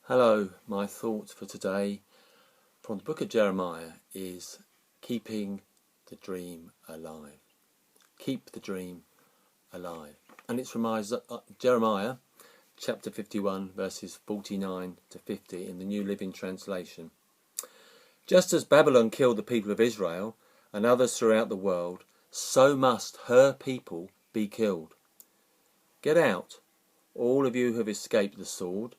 Hello, my thought for today from the book of Jeremiah is keeping the dream alive. Keep the dream alive. And it's from Jeremiah chapter 51 verses 49 to 50 in the New Living Translation. Just as Babylon killed the people of Israel and others throughout the world, so must her people be killed. Get out, all of you who have escaped the sword.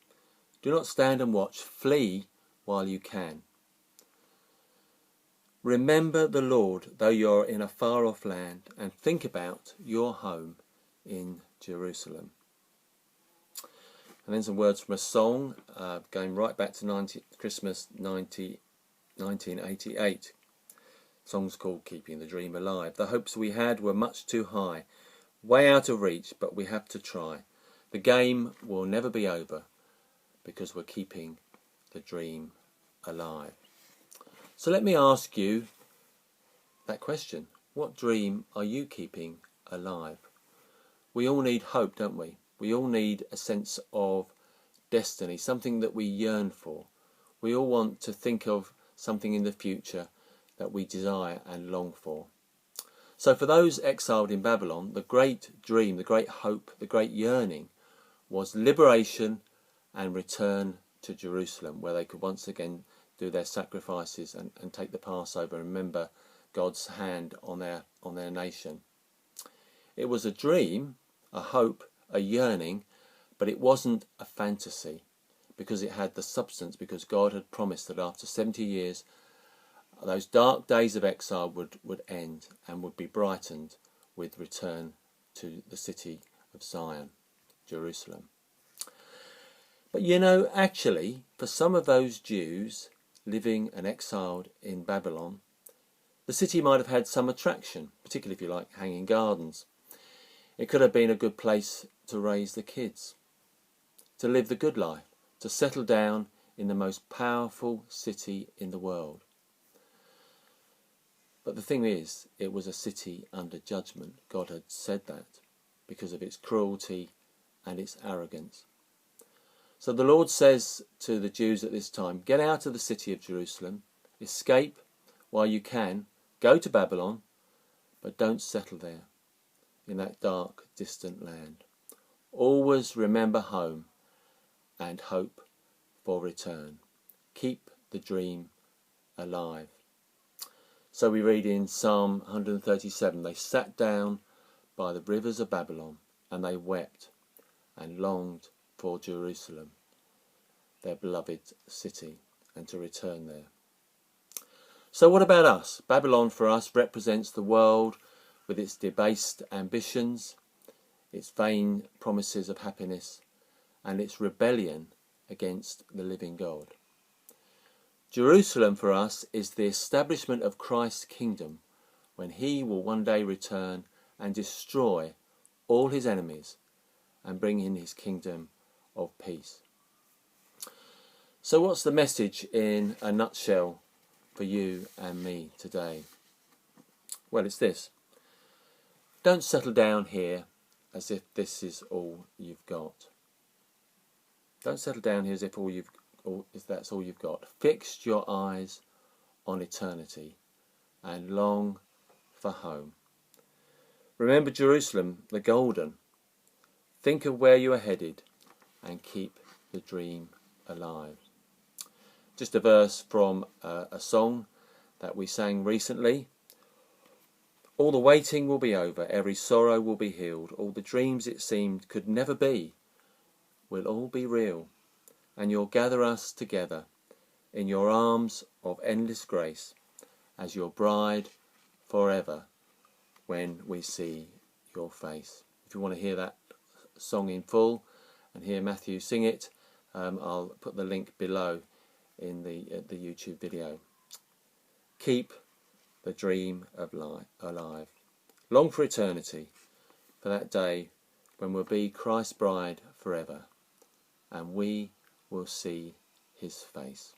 Do not stand and watch. Flee while you can. Remember the Lord, though you're in a far-off land, and think about your home in Jerusalem. And then some words from a song going right back to Christmas 1988. The song's called Keeping the Dream Alive. The hopes we had were much too high, way out of reach, but we have to try. The game will never be over, because we're keeping the dream alive. So let me ask you that question. What dream are you keeping alive? We all need hope, don't we? We all need a sense of destiny, something that we yearn for. We all want to think of something in the future that we desire and long for. So for those exiled in Babylon, the great dream, the great hope, the great yearning was liberation and return to Jerusalem, where they could once again do their sacrifices and take the Passover and remember God's hand on their nation. It was a dream, a hope, a yearning, but it wasn't a fantasy, because it had the substance, because God had promised that after 70 years those dark days of exile would end and would be brightened with return to the city of Zion, Jerusalem. But you know, actually, for some of those Jews living and exiled in Babylon, the city might have had some attraction, particularly if you like hanging gardens. It could have been a good place to raise the kids, to live the good life, to settle down in the most powerful city in the world. But the thing is, it was a city under judgment. God had said that because of its cruelty and its arrogance. So the Lord says to the Jews at this time, get out of the city of Jerusalem, escape while you can, go to Babylon, but don't settle there in that dark, distant land. Always remember home and hope for return. Keep the dream alive. So we read in Psalm 137, they sat down by the rivers of Babylon and they wept and longed for Jerusalem, their beloved city, and to return there. So what about us? Babylon for us represents the world with its debased ambitions, its vain promises of happiness, and its rebellion against the living God. Jerusalem for us is the establishment of Christ's kingdom, when he will one day return and destroy all his enemies and bring in his kingdom of peace. So what's the message in a nutshell for you and me today? Well, it's this. Don't settle down here as if this is all you've got. Don't settle down here as if that's all you've got. Fix your eyes on eternity and long for home. Remember Jerusalem, the golden. Think of where you are headed and keep the dream alive. Just a verse from a song that we sang recently. All the waiting will be over, every sorrow will be healed, all the dreams it seemed could never be will all be real, and you'll gather us together in your arms of endless grace as your bride forever when we see your face. If you want to hear that song in full and hear Matthew sing it, I'll put the link below in the YouTube video. Keep the dream alive. Long for eternity, for that day when we'll be Christ's bride forever and we will see his face.